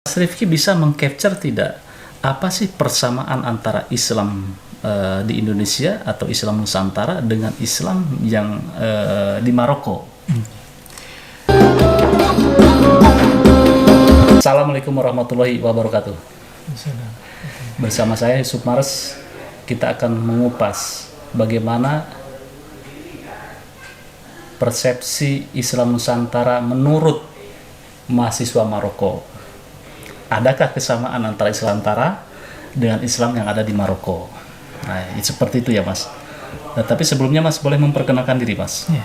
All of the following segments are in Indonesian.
Mas Rifki bisa meng-capture tidak apa sih persamaan antara Islam di Indonesia atau Islam Nusantara dengan Islam yang di Maroko? Assalamualaikum warahmatullahi wabarakatuh. Bersama saya Yusuf Mares, kita akan mengupas bagaimana persepsi Islam Nusantara menurut mahasiswa Maroko. Adakah kesamaan antara Islam Nusantara dengan Islam yang ada di Maroko? Nah, seperti itu ya, Mas. Nah, tapi sebelumnya Mas boleh memperkenalkan diri, Mas. Ya.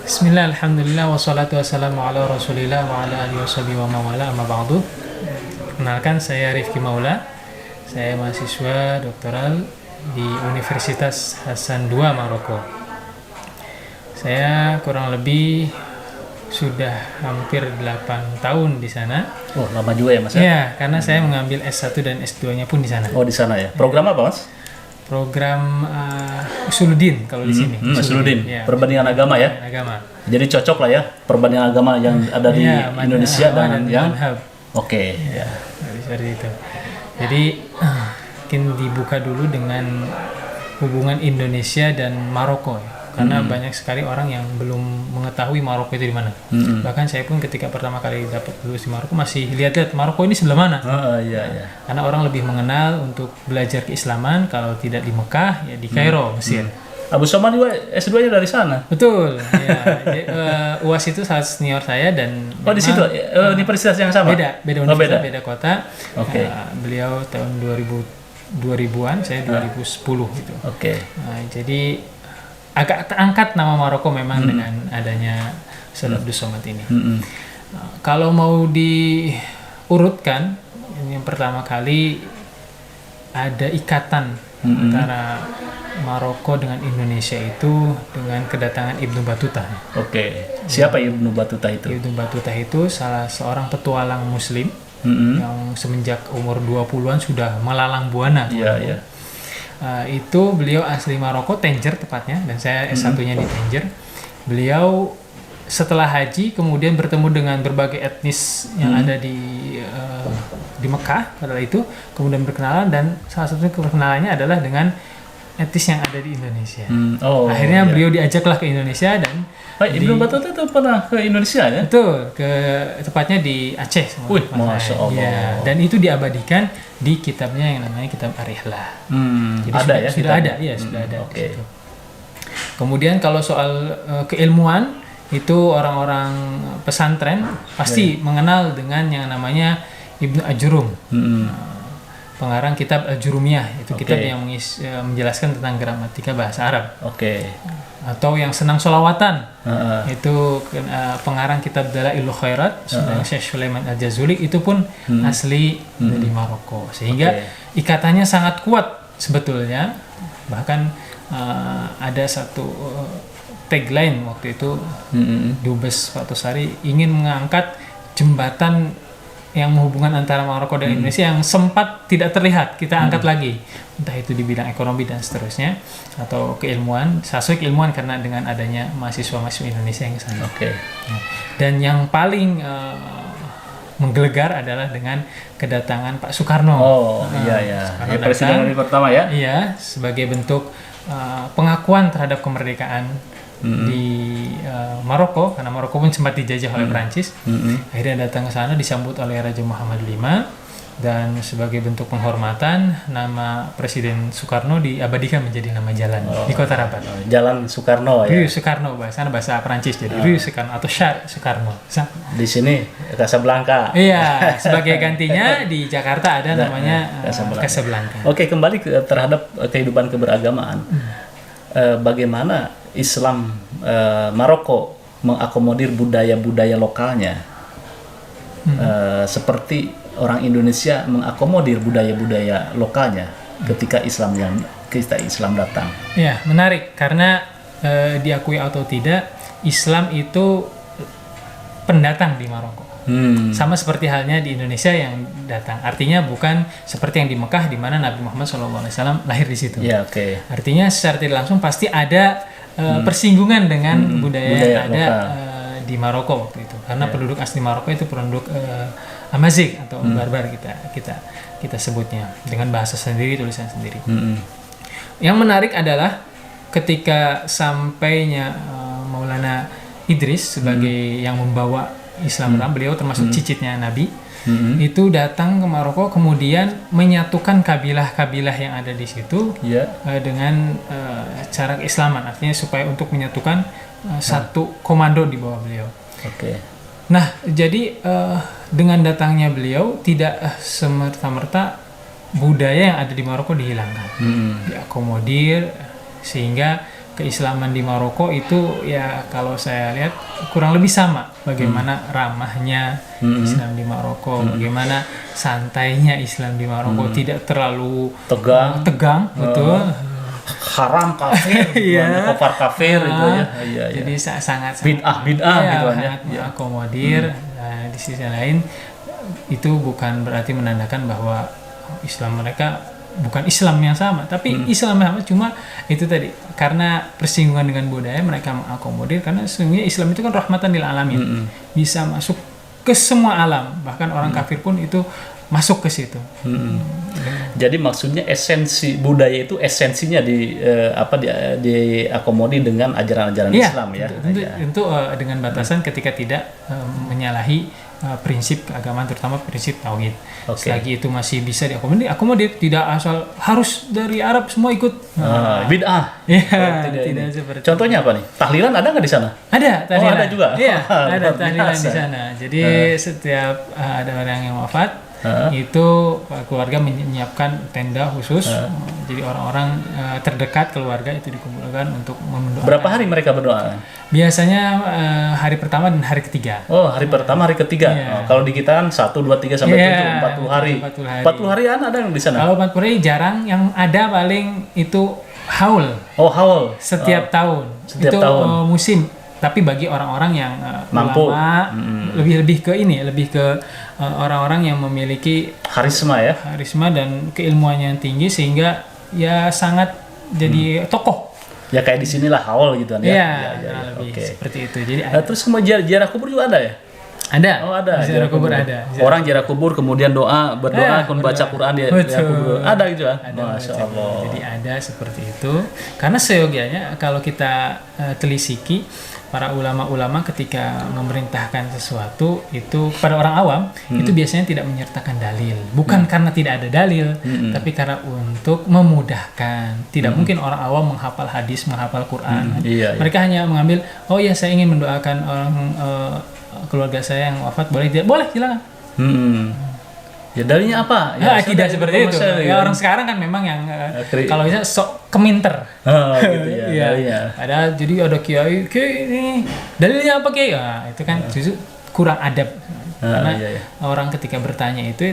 Bismillah, alhamdulillah, wassalatu wassalamu ala rasulillah wa ala alihi washabihi wa mawala, amma ba'du. Perkenalkan, saya Rifki Maula. Saya mahasiswa doktoral di Universitas Hasan II Maroko. Saya kurang lebih sudah hampir 8 tahun di sana. Oh, lama juga ya, Mas? Ya, karena saya mengambil S1 dan S2-nya pun di sana. Oh, di sana ya. Program apa, Mas? Program Usuluddin kalau di sini. Usuluddin. Ya, perbandingan agama ya. Agama. Jadi cocok lah ya perbandingan agama yang ada di Indonesia dan yang Oke. Ya, seperti itu. Jadi mungkin dibuka dulu dengan hubungan Indonesia dan Maroko ya. Karena banyak sekali orang yang belum mengetahui Maroko itu di mana. Bahkan saya pun ketika pertama kali dapat lulus di Maroko masih lihat-lihat Maroko ini sebelah mana. Iya. Karena orang lebih mengenal untuk belajar keislaman kalau tidak di Mekah ya di Kairo, Mesir. Abu Somad juga S2-nya dari sana. Betul. Ya. UAS itu salah senior saya dan di situ universitas yang sama. Beda universitas, beda kota. Oke. Beliau tahun 2000-an, saya 2010 gitu. Oke. Jadi agak terangkat nama Maroko memang dengan adanya Ustadz Abdus Somad ini. Kalau mau diurutkan, yang pertama kali ada ikatan antara Maroko dengan Indonesia itu dengan kedatangan Ibnu Battuta. Oke. Siapa Ibnu Battuta itu? Ibnu Battuta itu salah seorang petualang Muslim yang semenjak umur 20-an sudah melalang buana. Iya. Itu beliau asli Maroko, Tanger tepatnya, dan saya S1-nya di Tanger. Beliau setelah haji kemudian bertemu dengan berbagai etnis yang ada di Mekah pada itu, kemudian berkenalan, dan salah satu kenalannya adalah dengan etnis yang ada di Indonesia. Akhirnya beliau diajaklah ke Indonesia dan Ibnu Battuta itu pernah ke Indonesia ya? Betul, tepatnya di Aceh. Wih, Masya Allah. Ya, dan itu diabadikan di kitabnya yang namanya Kitab Ar-Rihlah. Jadi sudah ada. Sudah ada. Oke. Kemudian kalau soal keilmuan, itu orang-orang pesantren pasti mengenal dengan yang namanya Ibnu Ajrum. Pengarang kitab Al-Jurumiyah, itu kitab yang menjelaskan tentang gramatika bahasa Arab. Atau yang senang sholawatan, itu pengarang kitab Dalailul Khairat, Syekh Sulaiman Al-Jazuli, itu pun asli dari Maroko. Sehingga ikatannya sangat kuat sebetulnya. Bahkan ada satu tagline waktu itu, Dubes Fatosari ingin mengangkat jembatan yang menghubungkan antara Maroko dan Indonesia yang sempat tidak terlihat, kita angkat lagi, entah itu di bidang ekonomi dan seterusnya, atau keilmuan, sesuai keilmuan karena dengan adanya mahasiswa-mahasiswa Indonesia yang sana. Dan yang paling menggelegar adalah dengan kedatangan Pak Soekarno. Soekarno presiden pertama ya? Iya, sebagai bentuk pengakuan terhadap kemerdekaan di Maroko, karena Maroko pun sempat dijajah oleh Perancis. Akhirnya datang ke sana disambut oleh Raja Muhammad V, dan sebagai bentuk penghormatan nama Presiden Soekarno diabadikan menjadi nama jalan di Kota Rabat. Jalan Soekarno ya. Rue Soekarno, bahasa Perancis, jadi Rue Soekarno atau Char Soekarno. Di sini Casablanca. Iya, sebagai gantinya di Jakarta ada namanya Casablanca. Oke, kembali terhadap kehidupan keberagamaan. Bagaimana Islam Maroko mengakomodir budaya-budaya lokalnya, seperti orang Indonesia mengakomodir budaya-budaya lokalnya ketika Islam datang. Ya, menarik karena diakui atau tidak, Islam itu pendatang di Maroko. Sama seperti halnya di Indonesia yang datang. Artinya bukan seperti yang di Mekah di mana Nabi Muhammad SAW lahir di situ. Artinya secara tidak langsung pasti ada persinggungan dengan budaya yang ada di Maroko waktu itu, karena penduduk asli Maroko itu penduduk Amazigh atau barbar kita sebutnya dengan bahasa sendiri, tulisan sendiri. Yang menarik adalah ketika sampainya Maulana Idris sebagai yang membawa Islam, beliau termasuk cicitnya Nabi, itu datang ke Maroko, kemudian menyatukan kabilah-kabilah yang ada di situ dengan cara keislaman, artinya supaya untuk menyatukan satu komando di bawah beliau. Nah, jadi dengan datangnya beliau tidak semerta-merta budaya yang ada di Maroko dihilangkan, diakomodir, sehingga keislaman di Maroko itu ya kalau saya lihat kurang lebih sama bagaimana ramahnya Islam di Maroko, bagaimana santainya Islam di Maroko, tidak terlalu tegang, betul. Haram kafir, kafir kafir itu ya. Jadi sangat bid'ah gitu sangat mengakomodir. Di sisi lain itu bukan berarti menandakan bahwa Islam mereka bukan Islam yang sama, tapi Islam yang sama, cuma itu tadi karena persinggungan dengan budaya mereka mengakomodir, karena sesungguhnya Islam itu kan rahmatan lil alamin, bisa masuk ke semua alam, bahkan orang kafir pun itu masuk ke situ. Jadi maksudnya esensi budaya itu esensinya diakomodir dengan ajaran-ajaran Islam ya. Tentu dengan batasan ketika tidak menyalahi prinsip keagamaan, terutama prinsip tauhid. Selagi itu masih bisa diakomodir, tidak asal harus dari Arab semua ikut. Bid'ah. Tidak seperti. Contohnya apa nih? Tahlilan ada nggak di sana? Ada tahlilan. Ada juga. Iya, ada tahlilan di sana. Jadi setiap ada orang yang wafat, itu keluarga menyiapkan tenda khusus. Jadi orang-orang terdekat keluarga itu dikumpulkan untuk mendoakan. Berapa hari mereka berdoa? Biasanya hari pertama dan hari ketiga. Hari pertama, hari ketiga. Kalau di kita kan 1, 2, 3 sampai 7, 40 hari. 40 hari ada yang di sana? Kalau 40 hari jarang, yang ada paling itu haul. Haul. Setiap tahun. Setiap itu tahun. Musim. Tapi bagi orang-orang yang mampu, ulama, lebih ke orang-orang yang memiliki harisma dan keilmuannya yang tinggi, sehingga ya sangat jadi tokoh. Ya kayak di sinilah haul gitu kan ya. Lebih seperti itu. Jadi terus kemudian ziarah kubur juga ada ya? Ada. Ada. Ziarah kubur ada. Orang ziarah kubur kemudian berdoa, baca Quran di kubur. Ada gitu kan? Masya Allah. Jadi ada seperti itu. Karena seyogianya kalau kita telisiki, para ulama-ulama ketika memerintahkan sesuatu itu kepada orang awam, itu biasanya tidak menyertakan dalil. Bukan karena tidak ada dalil, tapi karena untuk memudahkan. Tidak mungkin orang awam menghafal hadis, menghafal Quran. Mereka hanya mengambil, saya ingin mendoakan orang keluarga saya yang wafat, boleh tidak? Boleh, silakan. Ya dalilnya apa? Tidak seperti itu. Orang sekarang kan memang yang kalau bisa sok keminter. Gitu ya. Ada jadi ada kiai ini dalilnya apa kiai? Itu kan justru kurang adab. Karena orang ketika bertanya itu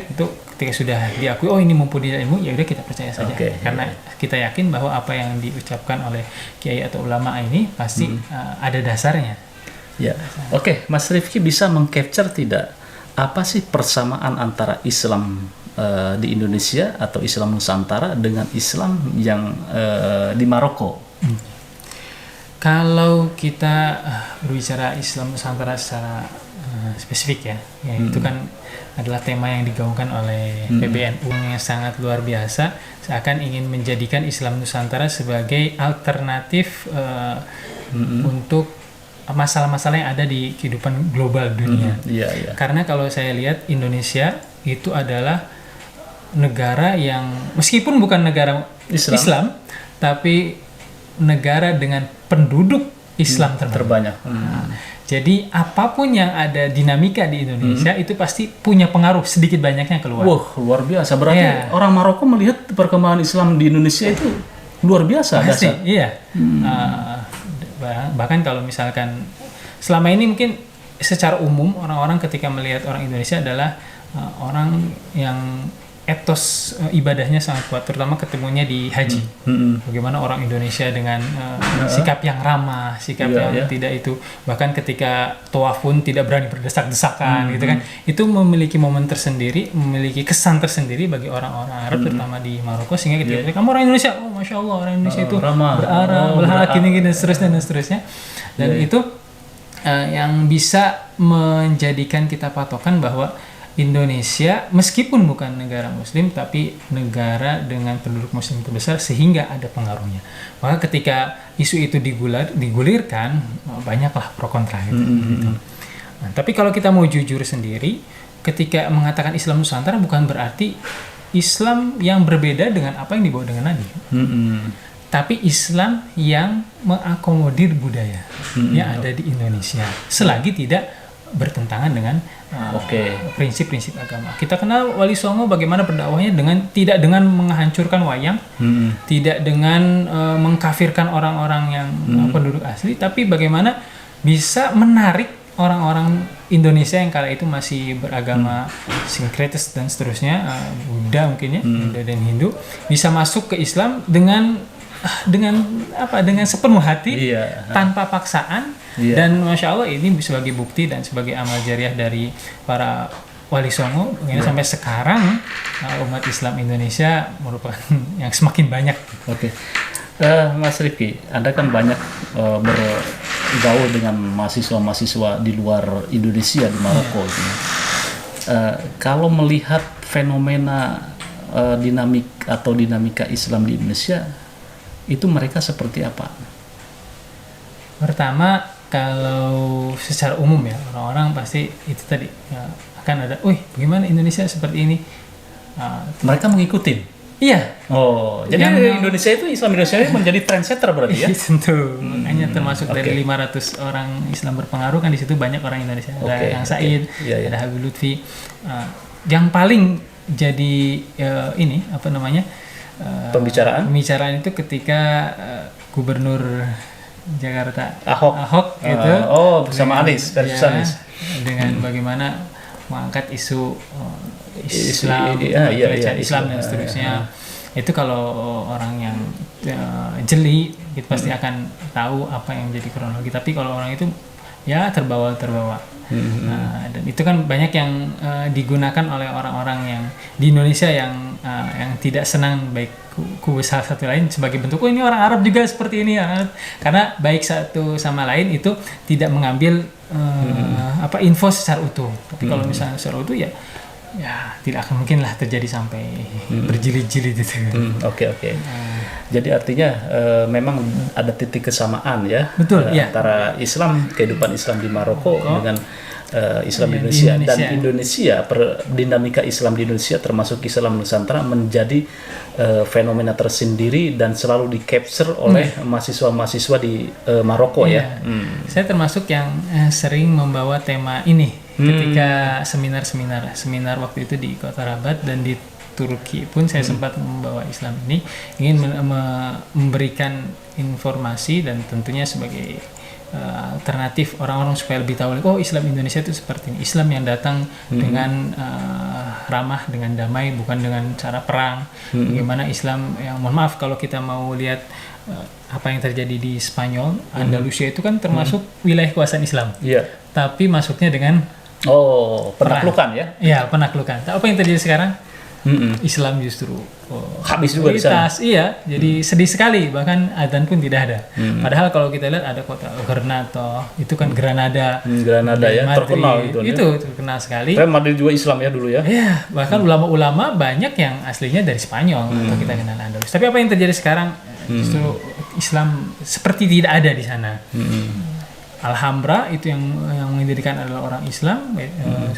ketika sudah diakui ini mumpuni ilmu, ya udah kita percaya saja. Karena kita yakin bahwa apa yang diucapkan oleh kiai atau ulama ini pasti ada dasarnya. Ya. Mas Rifki bisa mengcapture tidak apa sih persamaan antara Islam di Indonesia atau Islam Nusantara dengan Islam yang di Maroko? Kalau kita berbicara Islam Nusantara secara spesifik ya itu kan adalah tema yang digaungkan oleh PBNU yang sangat luar biasa, seakan ingin menjadikan Islam Nusantara sebagai alternatif untuk masalah-masalah yang ada di kehidupan global dunia. Karena kalau saya lihat Indonesia itu adalah negara yang meskipun bukan negara Islam tapi negara dengan penduduk Islam terbanyak. Jadi apapun yang ada dinamika di Indonesia itu pasti punya pengaruh sedikit banyaknya keluar. Wah, luar biasa. Berarti orang Maroko melihat perkembangan Islam di Indonesia itu luar biasa. Pasti, iya. Bahkan kalau misalkan selama ini mungkin secara umum orang-orang ketika melihat orang Indonesia adalah orang yang etos ibadahnya sangat kuat, terutama ketemunya di haji. Bagaimana orang Indonesia dengan sikap yang ramah, sikap yang tidak itu, bahkan ketika tawaf pun tidak berani berdesak-desakan gitu kan. Itu memiliki momen tersendiri, memiliki kesan tersendiri bagi orang-orang Arab terutama di Maroko, sehingga ketika kamu orang Indonesia, Masya Allah orang Indonesia itu berakhlak gini dan seterusnya. Dan itu yang bisa menjadikan kita patokan bahwa Indonesia meskipun bukan negara muslim tapi negara dengan penduduk muslim terbesar sehingga ada pengaruhnya. Maka ketika isu itu digulirkan, banyaklah pro kontra gitu. Nah, tapi kalau kita mau jujur sendiri, ketika mengatakan Islam Nusantara bukan berarti Islam yang berbeda dengan apa yang dibawa dengan Nabi. Tapi Islam yang mengakomodir budaya yang ada di Indonesia selagi tidak bertentangan dengan prinsip-prinsip agama. Kita kenal Wali Songo bagaimana berdakwahnya tidak dengan menghancurkan wayang, tidak dengan mengkafirkan orang-orang yang penduduk asli, tapi bagaimana bisa menarik orang-orang Indonesia yang kala itu masih beragama sinkretis dan seterusnya, Buddha mungkin ya, Buddha dan Hindu, bisa masuk ke Islam dengan sepenuh hati, tanpa paksaan, dan Masya Allah ini sebagai bukti dan sebagai amal jariah dari para Wali Songo sampai sekarang umat Islam Indonesia merupakan yang semakin banyak. Mas Rifki, Anda kan banyak bergaul dengan mahasiswa-mahasiswa di luar Indonesia, di Maroko. Kalau melihat fenomena dinamika Islam di Indonesia, itu mereka seperti apa? Pertama, kalau secara umum ya, orang-orang pasti itu tadi akan ada, bagaimana Indonesia seperti ini? Mereka mengikuti. Iya. Jadi Indonesia itu, Islam Indonesia itu menjadi trendsetter berarti ya? Tentu. Makanya termasuk dari 500 orang Islam berpengaruh kan di situ banyak orang Indonesia. Ada yang Said, ada Habib Lutfi. Yang paling jadi pembicaraan itu ketika Gubernur Jakarta Ahok gitu. Bersama Anies versus Anies. Dengan bagaimana mengangkat isu Islam, Islam dan seterusnya. Itu kalau orang yang jeli itu pasti akan tahu apa yang jadi kronologi. Tapi kalau orang itu ya terbawa. Nah, dan itu kan banyak yang digunakan oleh orang-orang yang di Indonesia yang tidak senang baik kubu salah satu lain sebagai bentuk ini orang Arab juga seperti ini ya. Karena baik satu sama lain itu tidak mengambil info secara utuh. Tapi kalau misalnya secara utuh ya tidak akan mungkin lah terjadi sampai berjilid-jilid itu. Jadi artinya memang ada titik kesamaan ya. Betul, antara kehidupan Islam di Maroko dengan Islam di Indonesia. Dan Indonesia, dinamika Islam di Indonesia termasuk Islam Nusantara menjadi fenomena tersendiri dan selalu di-capture oleh mahasiswa-mahasiswa di Maroko ya. Saya termasuk yang sering membawa tema ini ketika seminar waktu itu di Kota Rabat dan di Turki pun saya sempat membawa Islam ini, ingin memberikan informasi dan tentunya sebagai alternatif orang-orang supaya lebih tahu Islam Indonesia itu seperti ini, Islam yang datang dengan ramah, dengan damai, bukan dengan cara perang. Bagaimana Islam yang, mohon maaf kalau kita mau lihat apa yang terjadi di Spanyol, Andalusia itu kan termasuk wilayah kekuasaan Islam, tapi masuknya dengan penaklukan ya? Iya, penaklukan. Apa yang terjadi sekarang? Islam justru habis juga di sana. Iya, jadi sedih sekali, bahkan adzan pun tidak ada. Padahal kalau kita lihat ada kota Granada, itu kan Granada ya, Madrid, terkenal itu terkenal sekali. Tapi Madrid juga Islam ya dulu ya. Iya, bahkan ulama-ulama banyak yang aslinya dari Spanyol atau kita kenal Andalus. Tapi apa yang terjadi sekarang? Justru Islam seperti tidak ada di sana. Alhambra itu yang mendirikan adalah orang Islam,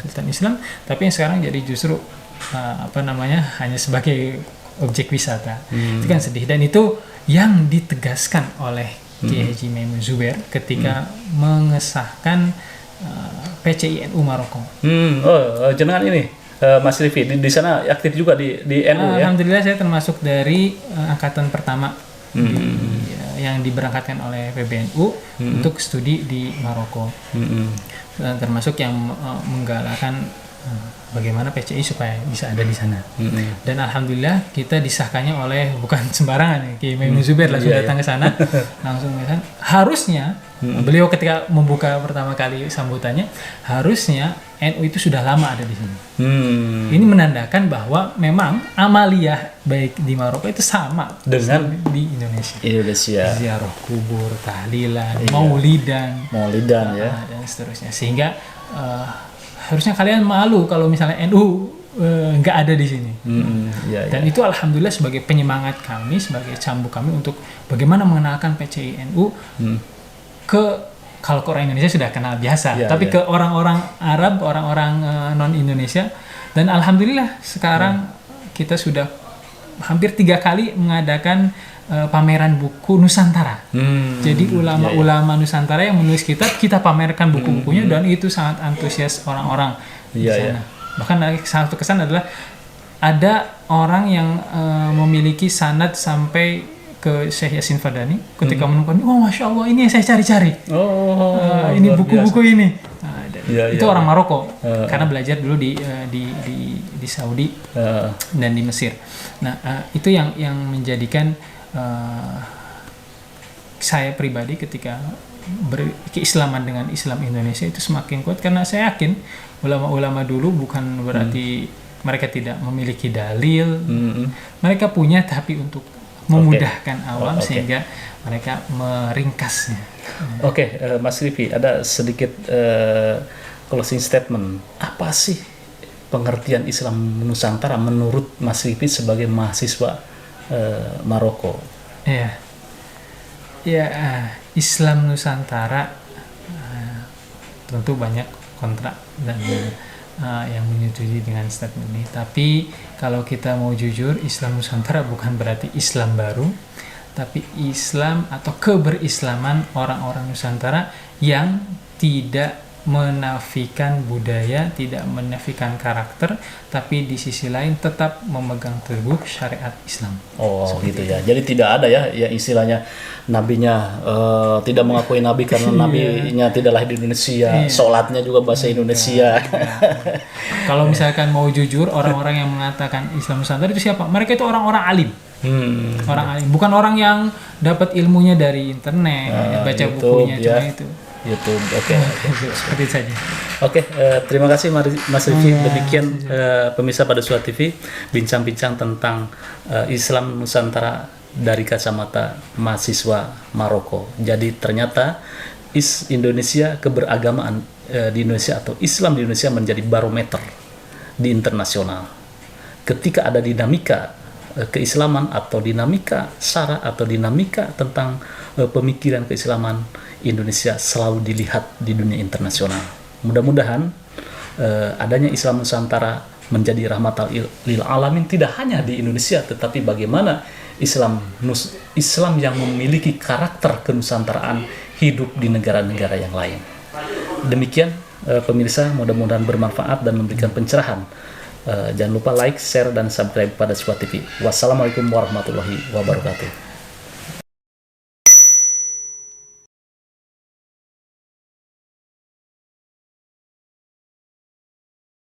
Sultan Islam, tapi yang sekarang jadi justru hanya sebagai objek wisata. Itu kan sedih, dan itu yang ditegaskan oleh Kiai Haji Maimun Zubair ketika mengesahkan PCI NU Maroko. Jenengan ini Mas Rifi di sana aktif juga di NU ya? Alhamdulillah saya termasuk dari angkatan pertama yang diberangkatkan oleh PBNU untuk studi di Maroko. Termasuk yang menggalakkan bagaimana PCI supaya bisa ada di sana. Dan alhamdulillah kita disahkannya oleh bukan sembarangan, Kiai Maimun Zubair langsung datang ke sana, langsung ke sana. Harusnya beliau ketika membuka pertama kali sambutannya, harusnya NU itu sudah lama ada di sini. Ini menandakan bahwa memang amaliyah baik di Maroko itu sama dengan di Indonesia. Ziarah kubur, tahlilan, maulidan ya, dan seterusnya. Sehingga harusnya kalian malu kalau misalnya NU nggak ada di sini. Dan itu alhamdulillah sebagai penyemangat kami, sebagai cambuk kami untuk bagaimana mengenalkan PCI NU kalau ke orang Indonesia sudah kenal biasa, tapi ke orang-orang Arab, orang-orang non Indonesia. Dan alhamdulillah sekarang kita sudah hampir 3 kali mengadakan pameran buku Nusantara. Jadi ulama-ulama Nusantara yang menulis kitab, kita pamerkan buku-bukunya, dan itu sangat antusias orang-orang di sana. Bahkan satu kesan adalah ada orang yang memiliki sanad sampai ke Syekh Yasin Fadani ketika menemukan, masya Allah, ini yang saya cari-cari. Ini buku-buku ini. Itu orang Maroko karena belajar dulu di Saudi dan di Mesir. Nah, itu yang menjadikan saya pribadi ketika berkeislaman dengan Islam Indonesia itu semakin kuat, karena saya yakin ulama-ulama dulu bukan berarti mereka tidak memiliki dalil, mereka punya, tapi untuk memudahkan awam sehingga mereka meringkasnya. Mas Rify, ada sedikit closing statement. Apa sih pengertian Islam Nusantara menurut Mas Rify sebagai mahasiswa Maroko? Islam Nusantara tentu banyak kontra dan yang menyetujui dengan statement ini. Tapi kalau kita mau jujur, Islam Nusantara bukan berarti Islam baru, tapi Islam atau keberislaman orang-orang Nusantara yang tidak menafikan budaya, tidak menafikan karakter, tapi di sisi lain tetap memegang teguh syariat Islam. Gitu ya. Jadi tidak ada ya istilahnya nabinya tidak mengakui nabi karena nabinya tidak lahir di Indonesia, sholatnya juga bahasa Indonesia. Kalau misalkan mau jujur, orang-orang yang mengatakan Islam Nusantara itu siapa? Mereka itu orang-orang alim. Orang alim, bukan orang yang dapat ilmunya dari internet, baca YouTube, bukunya, cuma itu. YouTube, seperti itu saja. Terima kasih Mas Rify. Demikian pemirsa pada Suara TV, bincang-bincang tentang Islam Nusantara dari kacamata mahasiswa Maroko. Jadi ternyata Indonesia, keberagamaan di Indonesia atau Islam di Indonesia menjadi barometer di internasional. Ketika ada dinamika keislaman atau dinamika syara atau dinamika tentang pemikiran keislaman, Indonesia selalu dilihat di dunia internasional. Mudah-mudahan adanya Islam Nusantara menjadi rahmatan lil alamin, tidak hanya di Indonesia, tetapi bagaimana Islam yang memiliki karakter kenusantaraan hidup di negara-negara yang lain. Demikian pemirsa, mudah-mudahan bermanfaat dan memberikan pencerahan. Jangan lupa like, share, dan subscribe pada Suara TV. Wassalamualaikum warahmatullahi wabarakatuh.